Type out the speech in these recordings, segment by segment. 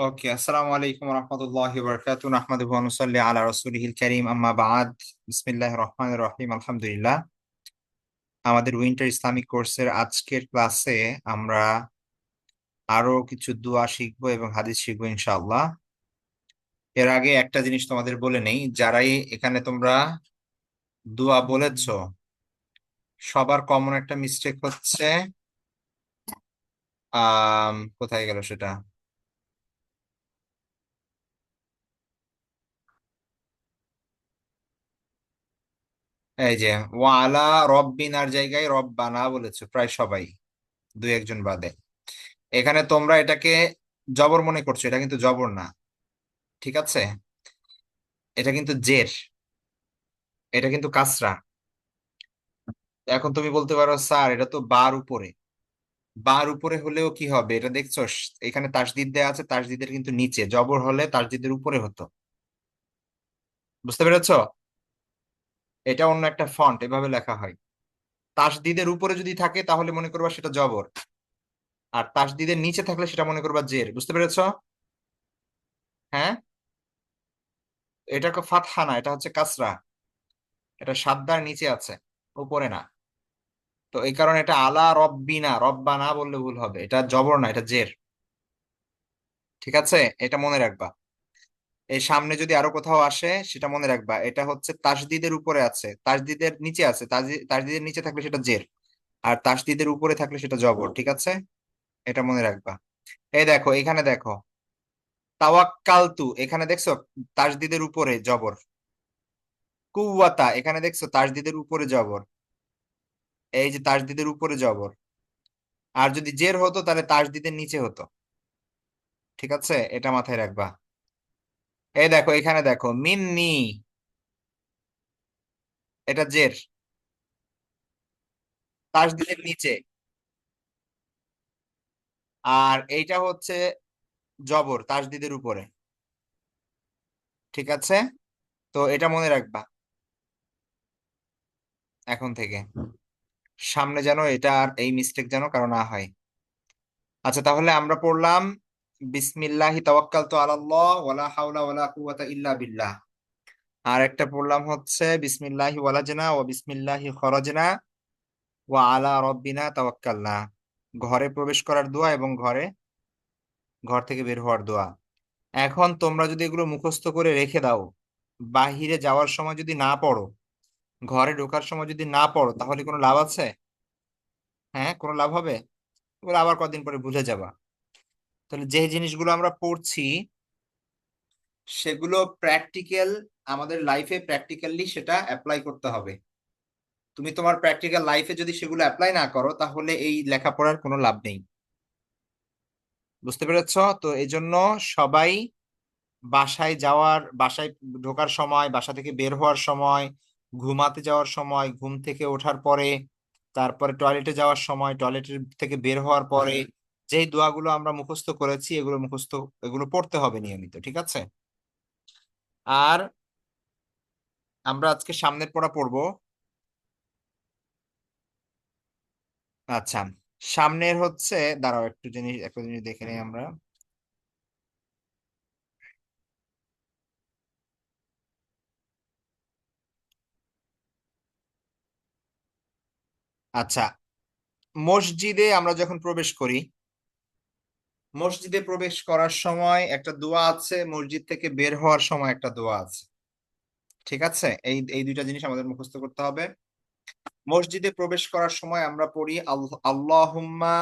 ওকে, আসসালামু আলাইকুম রহমতুল্লাহি বারাকাতুহু, নাহমাদুহু ওয়া নুসাল্লি আলা রাসূলিহিল কারীম, আম্মা বা'দ। বিসমিল্লাহির রহমানির রহিম, আলহামদুলিল্লাহ। আমাদের উইন্টার ইসলামিক কোর্সের আজকের ক্লাসে আমরা আরো কিছু দোয়া শিখবো এবং হাদিস শিখবো ইনশাআল্লাহ। এর আগে একটা জিনিস তোমাদের বলে নেই, যারাই এখানে তোমরা দোয়া বলেছো, সবার কমন একটা মিস্টেক হচ্ছে, কোথায় গেল সেটা, এই যে ওয়ালা রব্বিনার জায়গায় রব্বানা বলেছো প্রায় সবাই, দুই একজন বাদে। এখানে তোমরা এটাকে জবর মনে করছো, এটা কিন্তু জবর না, ঠিক আছে? এটা কিন্তু জের, এটা কিন্তু কাসরা। এখন তুমি বলতে পারো, স্যার এটা তো বার উপরে। বার উপরে হলেও কি হবে, এটা দেখছো এখানে তাসদিদ দেয়া আছে, তাসদিদের কিন্তু নিচে, জবর হলে তাসদিদের উপরে হতো। বুঝতে পেরেছো? এটা অন্য একটা ফন্ট, এভাবে লেখা হয়। তাসদিদের উপরে যদি থাকে তাহলে মনে করবা সেটা জবর, আর তাসদিদের নিচে থাকলে সেটা মনে করবা জের। বুঝতে পেরেছো? হ্যাঁ, এটা ফাতহা না, এটা হচ্ছে কাসরা। এটা সাদ্দার নিচে আছে, উপরে না। তো এই কারণে এটা আলা রব্বিনা, রব্বা না বললে ভুল হবে, এটা জবর না, এটা জের। ঠিক আছে, এটা মনে রাখবা। এই সামনে যদি আরো কোথাও আসে সেটা মনে রাখবা, এটা হচ্ছে তাসদিদের উপরে আছে, তাসদিদের নিচে আছে, তাসদিদের নিচে থাকলে সেটা জের, আর তাসদিদের উপরে থাকলে সেটা জবর। ঠিক আছে, এটা মনে রাখবা। এই দেখো, এখানে দেখো, তাওয়াক্কালতু, এখানে দেখছো তাসদিদের উপরে জবর। কুওয়াতা, এখানে দেখছো তাসদিদের উপরে জবর। এই যে তাসদিদের উপরে জবর। আর যদি জের হতো তাহলে তাসদিদের নিচে হতো। ঠিক আছে, এটা মাথায় রাখবা। এই দেখো, এখানে দেখো মিন্নি, এটা জের, তাসদিদের নিচে। আর এইটা হচ্ছে জবর, তাসদিদের উপরে। ঠিক আছে, তো এটা মনে রাখবা এখন থেকে, সামনে যেন এটা আর এই মিস্টেক যেন কারো না হয়। আচ্ছা, তাহলে আমরা পড়লাম বিসমিল্লাহি তাওয়াক্কালতু আলাল্লাহ ওয়ালা হাওলা ওয়ালা কুওয়াতা ইল্লা বিল্লাহ। আর একটা পড়লাম হচ্ছে বিসমিল্লাহি ওয়ালাজনা ওয়া বিসমিল্লাহি খরাজনা ওয়া আলা রব্বিনা তাওয়াক্কালনা। ঘরে প্রবেশ করার দোয়া এবং ঘর থেকে বের হওয়ার দোয়া। এখন তোমরা যদি এগুলো মুখস্থ করে রেখে দাও, বাহিরে যাওয়ার সময় যদি না পড়ো, ঘরে ঢোকার সময় যদি না পড়ো, তাহলে কোনো লাভ আছে? হ্যাঁ, কোনো লাভ হবে? ওগুলো আবার কদিন পরে ভুলে যাবা। তাহলে যে জিনিসগুলো আমরা পড়ছি সেগুলো প্র্যাকটিক্যাল, আমাদের লাইফে প্র্যাকটিক্যালি সেটা অ্যাপ্লাই করতে হবে। তুমি তোমার প্র্যাকটিক্যাল লাইফে যদি সেগুলো অ্যাপ্লাই না করো, তাহলে এই লেখাপড়ার কোনো লাভ নেই। বুঝতে পেরেছো? তো এই জন্য সবাই বাসায় ঢোকার সময়, বাসা থেকে বের হওয়ার সময়, ঘুমাতে যাওয়ার সময়, ঘুম থেকে ওঠার পরে, তারপরে টয়লেটে যাওয়ার সময়, টয়লেটের থেকে বের হওয়ার পরে, যেই দোয়াগুলো আমরা মুখস্থ করেছি এগুলো পড়তে হবে নিয়মিত। ঠিক আছে? আর আমরা আজকে সামনের পড়া পড়বো। আচ্ছা, সামনের হচ্ছে, দাঁড়াও একটা জিনিস দেখে নিই আমরা। আচ্ছা, মসজিদে আমরা যখন প্রবেশ করি, মসজিদে প্রবেশ করার সময় একটা দোয়া আছে, মসজিদ থেকে বের হওয়ার সময় একটা দোয়া আছে। ঠিক আছে, এই এই দুইটা জিনিস আমাদের মুখস্থ করতে হবে। মসজিদে প্রবেশ করার সময় আমরা পড়ি আল্লাহুম্মা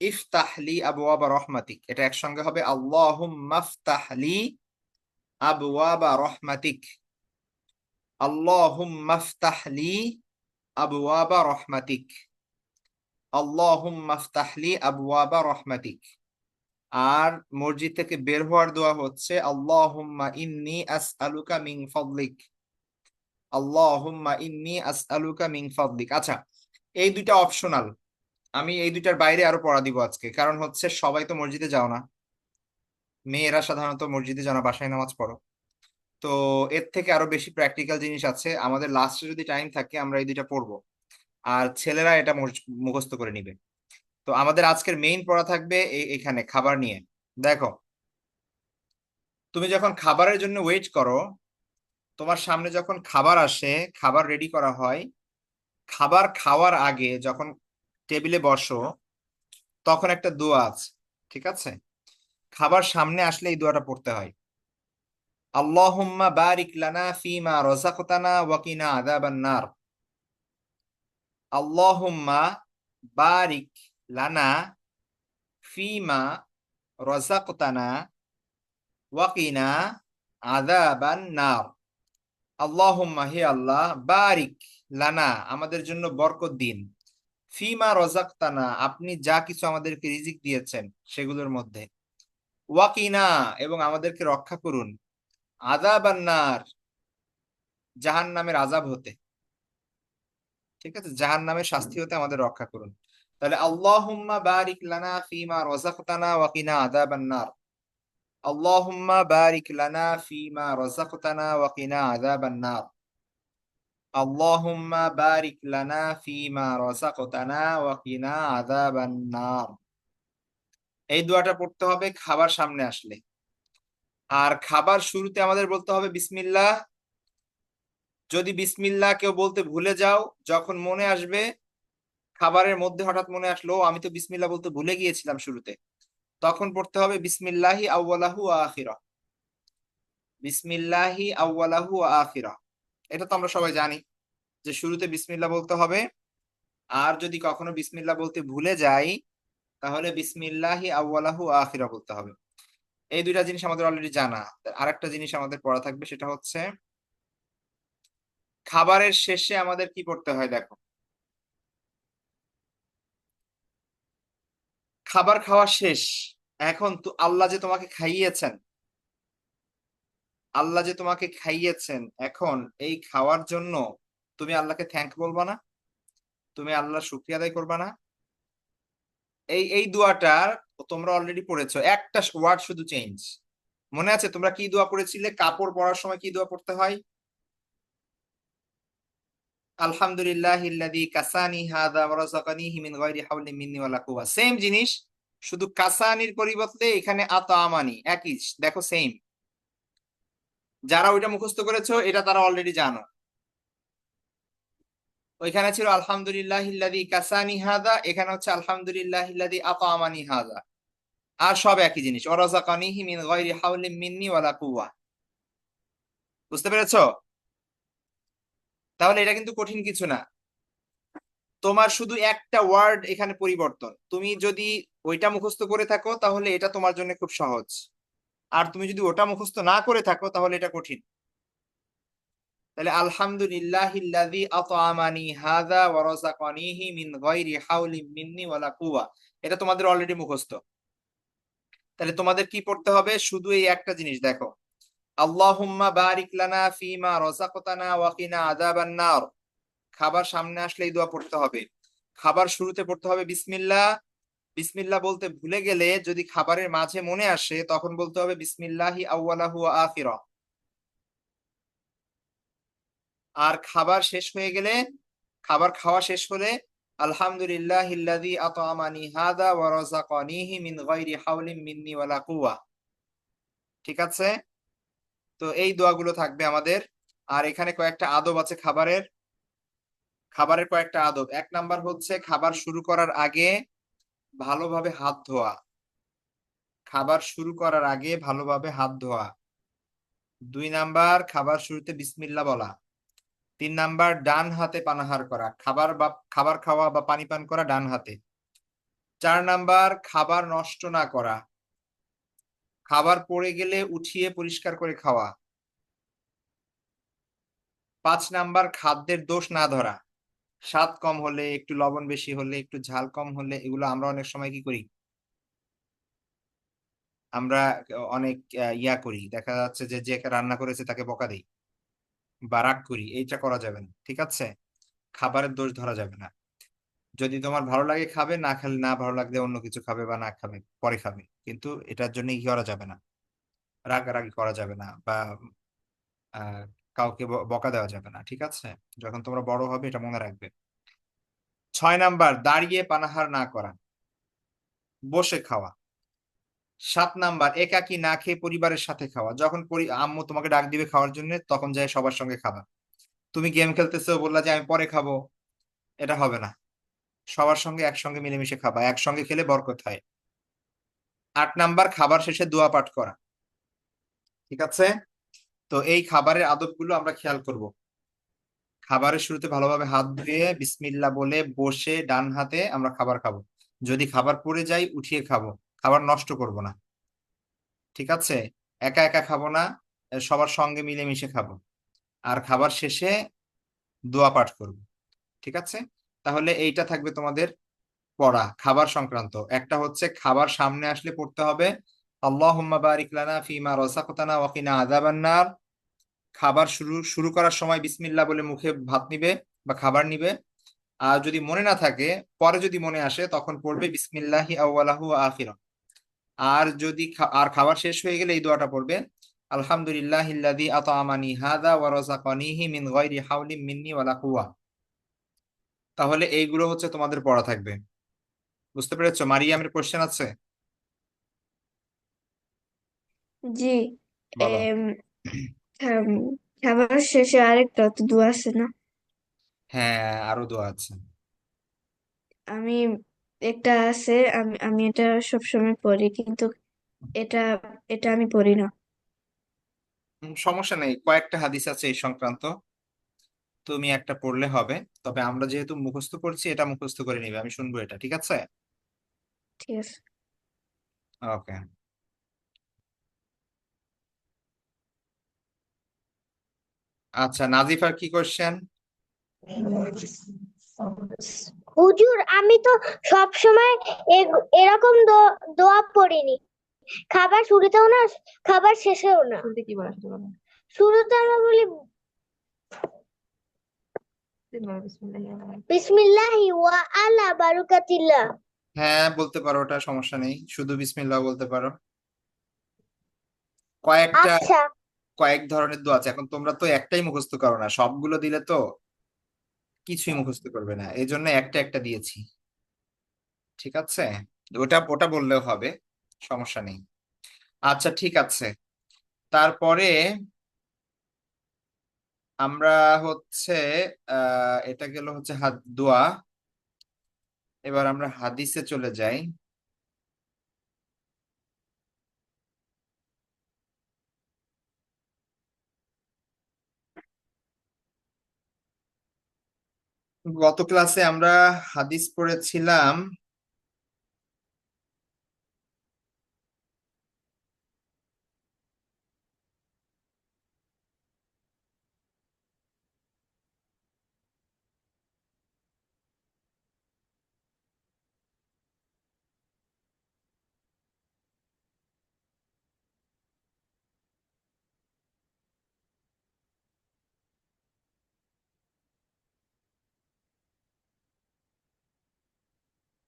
ইফতাহলি আবওয়াবা রহমাতিক, এটা একসঙ্গে হবে আল্লাহুম্মা ইফতাহলি আবওয়াবা রহমাতিক। আল্লাহুম্মা ইফতাহলি আবওয়াবা রহমাতিক। আল্লাহুম্মা ইফতাহলি আবওয়াবা রহমাতিক। আর মসজিদ থেকে বের হওয়ার দোয়া হচ্ছে আল্লাহুম্মা ইন্নী আসআলুকা মিন ফাদলিক। আল্লাহুম্মা ইন্নী আসআলুকা মিন ফাদলিক। আচ্ছা, এই দুইটা অপশনাল, আমি এই দুইটার বাইরে আরো পড়া দিব আজকে, কারণ হচ্ছে সবাই তো মসজিদে যাও না, মেয়েরা সাধারণত মসজিদে যাও না, বাসায় নামাজ পড়ো। তো এর থেকে আরো বেশি প্র্যাকটিক্যাল জিনিস আছে, আমাদের লাস্টে যদি টাইম থাকে আমরা এই দুইটা পড়বো, আর ছেলেরা এটা মুখস্থ করে নিবে। তো আমাদের আজকের মেইন পড়া থাকবে এখানে খাবার নিয়ে। দেখো, তুমি যখন খাবারের জন্য ওয়েট করো, তোমার সামনে যখন খাবার আসে, খাবার রেডি করা হয়, খাবার খাওয়ার আগে যখন টেবিলে বসো, তখন একটা দোয়া আছে, ঠিক আছে? খাবার সামনে আসলে এই দোয়াটা পড়তে হয়। আল্লাহুম্মা বারিক লানা ফিমা রাযাকতানা ওয়া কিনা আযাবান নার। আল্লাহুম্মা বারিক লানা ফিমা রাযাকতানা ওয়া কিনা আযাবান নার। আল্লাহুম্মা, হে আল্লাহ, বারিক লানা, আমাদের জন্য বরকত দিন, ফিমা রাযাকতানা, আপনি যা কিছু আমাদেরকে রিজিক দিয়েছেন সেগুলোর মধ্যে, ওয়াকিনা, এবং আমাদেরকে রক্ষা করুন, আযাবান নার, জাহান্নামের আযাব হতে। ঠিক আছে, জাহান্নামের শাস্তি হতে আমাদের রক্ষা করুন। তাহলে আল্লাহুম্মা বারিক লানা ফিমা রাযাকতানা ওয়া কিনা আযাবান নার। আল্লাহুম্মা বারিক লানা ফিমা রাযাকতানা ওয়া কিনা আযাবান নার। আল্লাহুম্মা বারিক লানা ফিমা রাযাকতানা ওয়া কিনা আযাবান নার। এই দোয়াটা পড়তে হবে খাবার সামনে আসলে। আর খাবার শুরুতে আমাদের বলতে হবে বিসমিল্লাহ। যদি বিসমিল্লাহ কেউ বলতে ভুলে যাও, যখন মনে আসবে, খাবারের মধ্যে হঠাৎ মনে আসলো, "ও, আমি তো বিসমিল্লাহ বলতে ভুলে গিয়েছিলাম শুরুতে", তখন পড়তে হবে বিসমিল্লাহি আউওয়ালাহু ওয়া আখিরা। বিসমিল্লাহি আউওয়ালাহু ওয়া আখিরা। এটা তো আমরা সবাই জানি যে শুরুতে বিসমিল্লাহ বলতে হবে। আর যদি কখনো বিসমিল্লাহ বলতে ভুলে যাই, তাহলে বিসমিল্লাহি আউওয়ালাহু ওয়া আখিরা বলতে হবে। এই দুইটা জিনিস আমাদের অলরেডি জানা। আরেকটা জিনিস আমাদের পড়া থাকবে, সেটা হচ্ছে খাবারের শেষে আমাদের কি করতে হয় দেখো। খাবার খাওয়া শেষ, এখন তো আল্লাহ যে তোমাকে খাইয়েছেন, আল্লাহ যে তোমাকে খাইয়েছেন, এখন এই খাওয়ার জন্য তুমি আল্লাহকে থ্যাংক বলবা না? তুমি আল্লাহর শুকরিয়া আদায় করবা না? এই দোয়াটার তোমরা অলরেডি পড়েছো, একটা ওয়ার্ড শুধু চেঞ্জ। মনে আছে তোমরা কি দোয়া পড়েছিলে? কাপড় পরার সময় কি দোয়া পড়তে হয়? আলহামদুলিল্লাহিল্লাযী কাসানি হাযা ওয়া রাযাকানিহি মিন গায়রি হাওলিন মিন্নি ওয়ালা কুওয়া। সেম জিনিস, শুধু কাসানির পরিবর্তে এখানে আতামানি, একই দেখো, সেম। যারা ওইটা মুখস্থ করেছো এটা তারা অলরেডি জানো। ওইখানে ছিল আলহামদুলিল্লাহিল্লাযী কাসানি হাযা, এখানে হচ্ছে আলহামদুলিল্লাহিল্লাযী আতামানি হাযা। আর সব একই জিনিস, ওয়া রাযাকানিহি মিন গায়রি হাওলিন মিন্নি ওয়ালা কুওয়া। বুঝতে পেরেছো? তাহলে এটা কিন্তু কঠিন কিছু না। তোমার শুধু একটা ওয়ার্ড এখানে পরিবর্তন। তুমি যদি ওইটা মুখস্থ করে থাকো তাহলে এটা তোমার জন্য খুব সহজ। আর তুমি যদি ওটা মুখস্থ না করে থাকো তাহলে এটা কঠিন। তাহলে আলহামদুলিল্লাহিল্লাযী আত'আমানি হাযা ওয়া রাযাকানিহি মিন গায়রি হাওলিন মিন্নি ওয়ালা কুওয়া, এটা তোমাদের অলরেডি মুখস্থ। তাহলে তোমাদের কি পড়তে হবে? শুধু এই একটা জিনিস দেখো, আল্লাহুম্মা বারিক লানা ফিমা রাযাকতানা ওয়া কিনা আযাবান নার। খাবার সামনে আসলে এই দোয়া পড়তে হবে। খাবার শুরুতে পড়তে হবে বিসমিল্লাহ। বিসমিল্লাহ বলতে ভুলে গেলে, যদি খাবারের মাঝে মনে আসে, তখন বলতে হবে বিসমিল্লাহি আউওয়ালাহু ওয়া আখিরা। আর খাবার শেষ হয়ে গেলে, খাবার খাওয়া শেষ হলে, আলহামদুলিল্লাহিল্লাযী আত'আমানি হাযা ওয়া রাযাকানিহি মিন গায়রি হাওলিন মিন্নি ওয়ালা কুওয়া। ঠিক আছে? তো এই দোয়াগুলো থাকবে আমাদের। আর এখানে কয়েকটা আদব আছে খাবারের। খাবারের কয়েকটা আদব, 1 নাম্বার হচ্ছে খাবার শুরু করার আগে ভালোভাবে হাত ধোয়া। খাবার শুরু করার আগে ভালোভাবে হাত ধোয়া। 2 নাম্বার, খাবার শুরুতে বিসমিল্লাহ বলা। 3 নাম্বার, ডান হাতে পানাহার করা, খাবার খাওয়া বা পানি পান করা ডান হাতে। 4 নাম্বার, খাবার নষ্ট না করা, খাবার পড়ে গেলে উঠিয়ে পরিষ্কার করে খাওয়া। 5 নাম্বার, খাদ্যের দোষ না ধরা। স্বাদ কম হলে, একটু লবণ বেশি হলে, একটু ঝাল কম হলে, এগুলো আমরা অনেক সময় কি করি? আমরা অনেক ইয়া করি, দেখা যাচ্ছে যে যে রান্না করেছে তাকে বকা দেই বা রাগ করি। এইটা করা যাবে না, ঠিক আছে? খাবারের দোষ ধরা যাবে না। যদি তোমার ভালো লাগে খাবে, না খেলে, না ভালো লাগলে অন্য কিছু খাবে বা না খাবে, পরে খাবে, কিন্তু এটার জন্য কি করা যাবে না, রাগারাগি করা যাবে না, বা আহ কাউকে বকা দেওয়া যাবে না, ঠিক আছে? যখন তোমরা বড় হবে এটা মনে রাখবে। 6 নাম্বার, দাঁড়িয়ে পানাহার না করা, বসে খাওয়া। 7 নাম্বার, একাকী না খেয়ে পরিবারের সাথে খাওয়া। যখন আম্মু তোমাকে ডাক দিবে খাওয়ার জন্য, তখন যাই সবার সঙ্গে খাবা। তুমি গেম খেলতেছো, বললা যে আমি পরে খাবো, এটা হবে না। সবার সঙ্গে একসঙ্গে মিলেমিশে খাবা, একসঙ্গে খেলে বরকত হয়। 8 নাম্বার, খাবার শেষে দোয়া পাঠ করা। ঠিক আছে? তো এই খাবারের আদবগুলো আমরা খেয়াল করব। খাবারের শুরুতে ভালোভাবে হাত ধুয়ে বিসমিল্লাহ বলে বসে ডান হাতে আমরা খাবার খাবো। যদি খাবার পড়ে যায় উঠিয়ে খাবো, খাবার নষ্ট করব না। ঠিক আছে? একা একা খাবো না, সবার সঙ্গে মিলেমিশে খাবো। আর খাবার শেষে দোয়া পাঠ করব। ঠিক আছে? তাহলে এইটা থাকবে তোমাদের পড়া খাবার সংক্রান্ত। একটা হচ্ছে খাবার সামনে আসলে পড়তে হবে আল্লাহুম্মা বারিক লানা ফিমা রাযাকতানা ওয়া কিনা আযাবান নার। খাবার শুরু শুরু করার সময় বিসমিল্লাহ বলে মুখে ভাত নিবে বা খাবার নিবে। আর যদি মনে না থাকে, পরে যদি মনে আসে তখন পড়বে বিসমিল্লাহি আউওয়ালাহু ওয়া আখিরা। আর যদি আর খাবার শেষ হয়ে গেলে এই দোয়াটা পড়বে আলহামদুলিল্লাহিল্লাযী আত'আমানি হাযা ওয়া রাযাকানিহি মিন গায়রি হাওলিন মিন্নি ওয়ালা কুওয়া। তাহলে এইগুলো হচ্ছে তোমাদের পড়া থাকবে। বুঝতে পেরেছো? মারিয়ামের কোশ্চেন আছে? জি। বলো। এম, খাম- খাবার শেষে আরেকটা তো দোয়া আছে না? হ্যাঁ, আরো দোয়া আছে। আমি একটা আছে, আমি আমি এটা সবসময় পড়ি, কিন্তু এটা এটা আমি পড়ি না। সমস্যা নেই, কয়েকটা হাদিস আছে এই সংক্রান্ত, তুমি একটা পড়লে হবে। তবে আমরা যেহেতু মুখস্থ করছি, এটা মুখস্থ করে নিবে, আমি শুনবো এটা। ঠিক আছে? ঠিক আছে। ওকে। আচ্ছা, নাজিফার কি কোশ্চেন? হুজুর, আমি তো সব সময় এরকম দোয়া পড়িনি। খাবার শুরুতেও না, খাবার শেষেও না। শুরুতে কি বলা, সেটা বলো। শুরুতে আমরা বলি বিসমিল্লাহি ওয়া আলা বারাকাতিল্লাহ। হ্যাঁ, বলতে পারো, ওটা সমস্যা নেই, শুধু বিসমিল্লাহ বলতে পারো। কয়েকটা আচ্ছা। কয়েক ধরনের দোয়া আছে। এখন তোমরা তো একটাই মুখস্থ করো না, সবগুলো দিলে তো কিছুই মুখস্থ করবে না, এই জন্য একটা একটা দিয়েছি। ঠিক আছে? ওটা ওটা বললেও হবে, সমস্যা নেই। আচ্ছা, ঠিক আছে। তারপরে আমরা হচ্ছে এটা গেল হচ্ছে হাত দোয়া। এবার আমরা হাদিসে চলে যাই। গত ক্লাসে আমরা হাদিস পড়েছিলাম।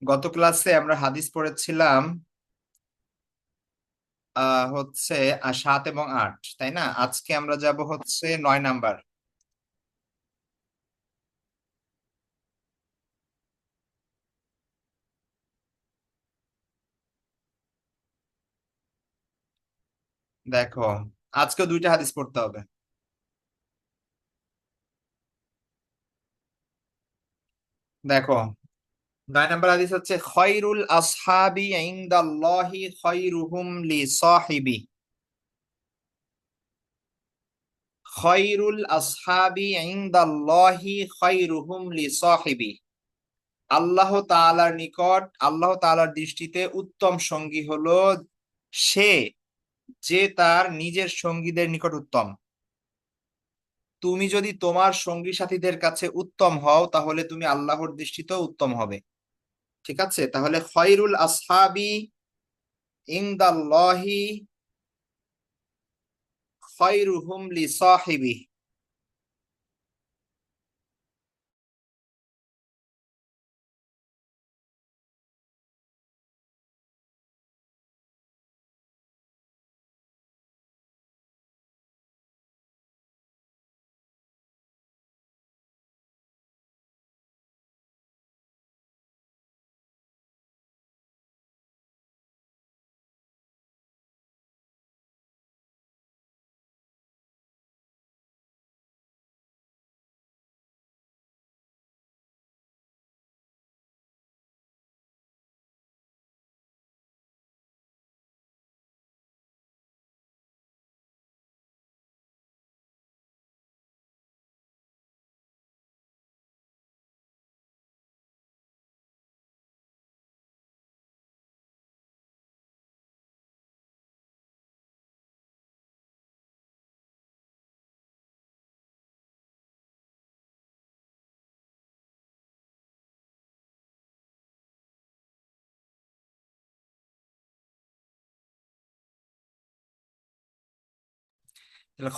গত ক্লাসে আমরা হাদিস পড়েছিলাম হচ্ছে 7 এবং 8, তাই না? আজকে আমরা যাব হচ্ছে 9 নাম্বার। দেখো, আজকে 2টা হাদিস পড়তে হবে। দেখো, 9 নাম্বার হাদিস হচ্ছে খয়রুল আসহাবি ইনদাল্লাহি খয়রুহুম লি সাহিবি। খয়রুল আসহাবি ইনদাল্লাহি খয়রুহুম লি সাহিবি। আল্লাহ তাআলার দৃষ্টিতে উত্তম সঙ্গী হলো সে, যে তার নিজের সঙ্গীদের নিকট উত্তম। তুমি যদি তোমার সঙ্গী সাথীদের কাছে উত্তম হও, তাহলে তুমি আল্লাহর দৃষ্টিতেও উত্তম হবে। ঠিক আছে? তাহলে খয়রুল আসহাবি ইনদাল্লাহি খয়রুহুম লি সাহিবি।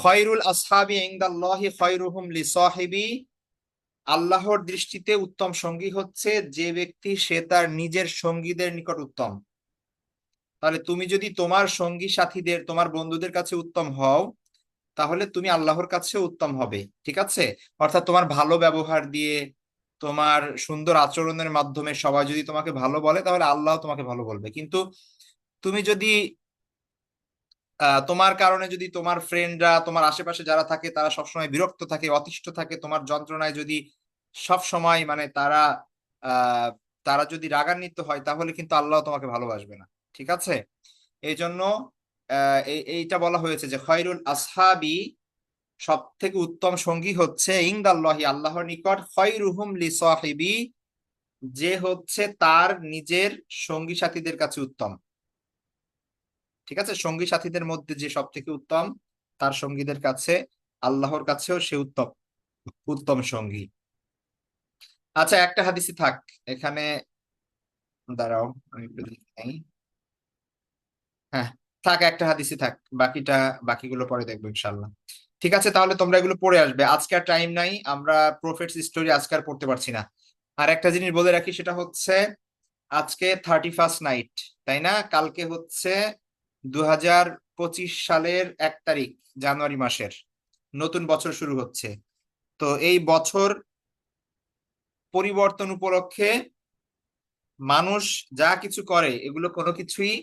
খয়রুল আসহাবি ইনদাল্লাহি খয়রুহুম লিসাহিবি, আল্লাহর দৃষ্টিতে উত্তম সঙ্গী হচ্ছে যে ব্যক্তি সে তার নিজের সঙ্গীদের নিকট উত্তম। তাহলে তুমি যদি তোমার সঙ্গী সাথীদের, তোমার বন্ধুদের কাছে উত্তম হও, তাহলে তুমি আল্লাহর কাছেও উত্তম হবে। ঠিক আছে? অর্থাৎ তোমার ভালো ব্যবহার দিয়ে, তোমার সুন্দর আচরণের মাধ্যমে সবাই যদি তোমাকে ভালো বলে, তাহলে আল্লাহ তোমাকে ভালো বলবে। কিন্তু তুমি যদি তোমার কারণে যদি তোমার ফ্রেন্ডরা, তোমার আশেপাশে যারা থাকে তারা সবসময় বিরক্ত থাকে, অতিষ্ঠ থাকে, তোমার যন্ত্রণায় যদি সব সময় মানে আহ তারা যদি রাগান্বিত হয়, তাহলে কিন্তু আল্লাহ তোমাকে ভালোবাসবে না। ঠিক আছে? এই জন্য এইটা বলা হয়েছে যে খয়রুল আসহাবি, সব থেকে উত্তম সঙ্গী হচ্ছে ইনদাল্লাহি, আল্লাহর নিকট, খয়রুহুম লিসাহিবি, যে হচ্ছে তার নিজের সঙ্গী সাথীদের কাছে উত্তম। ঠিক আছে? সঙ্গী সাথীদের মধ্যে যে সব থেকে উত্তম, তার সঙ্গীদের কাছে, আল্লাহর কাছেও সে উত্তম, উত্তম সঙ্গী। আচ্ছা, একটা হাদিসই থাক এখানে, দাঁড়াও আমি একটু দেখে নেই। হ্যাঁ, থাক, একটা হাদিসই থাক, বাকিগুলো পরে দেখবো ইনশাল্লাহ। ঠিক আছে, তাহলে তোমরা এগুলো পড়ে আসবে, আজকে আর টাইম নাই, আমরা প্রফেটস স্টোরি আজকে আর পড়তে পারছি না। আর একটা জিনিস বলে রাখি, সেটা হচ্ছে আজকে 31st নাইট, তাই না? কালকে হচ্ছে 2025 সালের 1 তারিখ, জানুয়ারি মাসের নতুন বছর শুরু হচ্ছে। তো এই বছর পরিবর্তন উপলক্ষে মানুষ যা কিছু করে, এগুলো কোনো কিছুই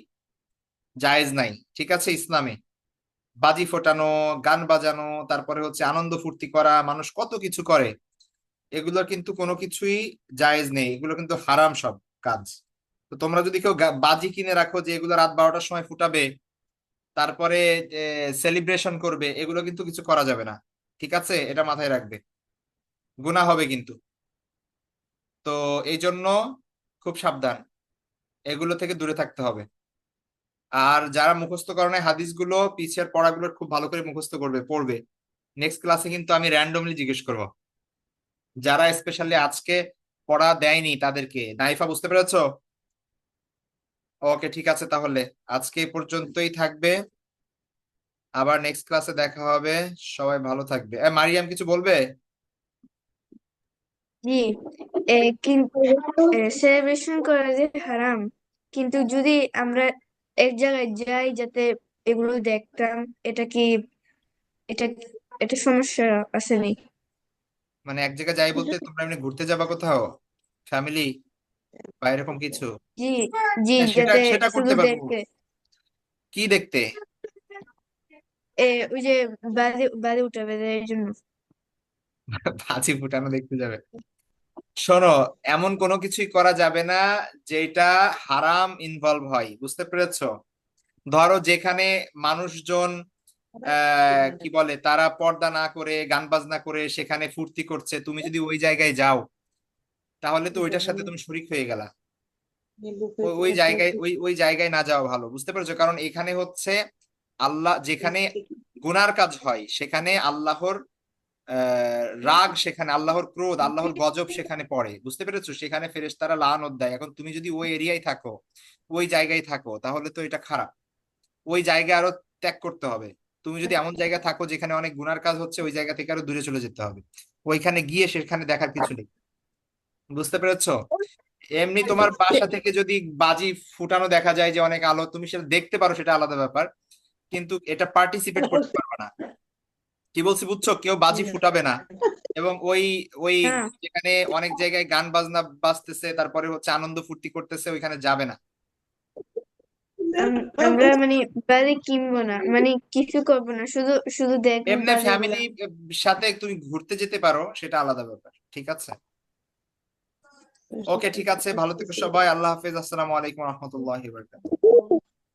জায়েজ নাই। ঠিক আছে? ইসলামে বাজি ফোটানো, গান বাজানো, তারপরে হচ্ছে আনন্দ ফুর্তি করা, মানুষ কত কিছু করে, এগুলোর কিন্তু কোনো কিছুই জায়েজ নেই, এগুলো কিন্তু হারাম সব কাজ। তো তোমরা যদি কেউ বাজি কিনে রাখো যে এগুলো রাত 12টার সময় ফুটাবে, তারপরে সেলিব্রেশন করবে, এগুলো কিন্তু কিছু করা যাবে না। ঠিক আছে? এটা মাথায় রাখবে, গুনাহ হবে কিন্তু। তো এই জন্য খুব সাবধান, এগুলো থেকে দূরে থাকতে হবে। আর যারা মুখস্থ করে নাই হাদিসগুলো, পিছের পড়াগুলো খুব ভালো করে মুখস্থ করবে, পড়বে। নেক্সট ক্লাসে কিন্তু আমি র্যান্ডমলি জিজ্ঞেস করবো, যারা স্পেশালি আজকে পড়া দেয়নি তাদেরকে। নাইফা, বুঝতে পেরেছো? ওকে, ঠিক আছে, তাহলে আজকে এই পর্যন্তই থাকবে, আবার নেক্সট ক্লাসে দেখা হবে। সবাই ভালো থাকবে। মারিয়াম, কিছু বলবে? জি। কিন্তু সেলিব্রেশন করা যে হারাম, কিন্তু যদি আমরা এক জায়গায় যাই যাতে এগুলো দেখতাম, এটা কি এটা এটা সমস্যা আছে নি? মানে এক জায়গায় যাই বলতে তোমরা এমনি ঘুরতে যাবা কোথাও, ফ্যামিলি বা এরকম কিছু? জি, জি, হ্যাঁ, সেটা যাতে সেটা শুধু করতে পারবো। দেখতে। কি দেখতে? ওই যে বাড়ি বাড়ি উঠাবে এর জন্য। বাজি ফুটানো দেখতে যাবে? শোনো, এমন কোনো কিছুই করা যাবে না যেটা হারাম ইনভলভ হয়, বুঝতে পেরেছো? ধরো যেখানে মানুষজন কি বলে, তারা পর্দা না করে গান বাজনা করে সেখানে ফুর্তি করছে, তুমি যদি ওই জায়গায় যাও, তাহলে তো ওইটার সাথে তুমি শরিক হয়ে গেলা। ওই জায়গায়, ওই জায়গায় না যাওয়া ভালো, বুঝতে পেরেছো? কারণ এখানে হচ্ছে আল্লাহ, যেখানে গুনার কাজ হয় সেখানে আল্লাহর রাগ, সেখানে আল্লাহর ক্রোধ, আল্লাহর গজব সেখানে পড়ে, বুঝতে পেরেছো? সেখানে ফেরেশতারা লানত দেয়। এখন তুমি যদি ওই এরিয়ায় থাকো, ওই জায়গায় থাকো, তাহলে তো এটা খারাপ, ওই জায়গা আরো ত্যাগ করতে হবে। তুমি যদি এমন জায়গায় থাকো যেখানে অনেক গুনার কাজ হচ্ছে, ওই জায়গা থেকে আরো দূরে চলে যেতে হবে, ওইখানে গিয়ে সেখানে দেখার কিছু নেই, বুঝতে পেরেছো? এমনি তোমার বাসা থেকে যদি বাজি ফুটানো দেখা যায় যে অনেক আলো, তুমি সেটা দেখতে পারো, সেটা আলাদা ব্যাপার, কিন্তু এটা পার্টিসিপেট করতে পারবে না। কি বলছি বুঝছো? কেউ বাজি ফুটাবে না। এবং ওই ওই হ্যাঁ, যেখানে অনেক জায়গায় গান বাজনা বাজতেছে, তারপরে হচ্ছে আনন্দ ফুর্তি করতেছে, ওইখানে যাবে না। আমরা মানে বাড়ি কিনবো না, মানে কিছু করবো না, শুধু শুধু দেখবো এমনি বাড়িগুলা। ফ্যামিলি সাথে তুমি ঘুরতে যেতে পারো, সেটা আলাদা ব্যাপার। ঠিক আছে? ওকে, ঠিক আছে, ভালো থেকো সবাই, আল্লাহ হাফেজ, আসসালামু আলাইকুম রহমতুল্লাহ।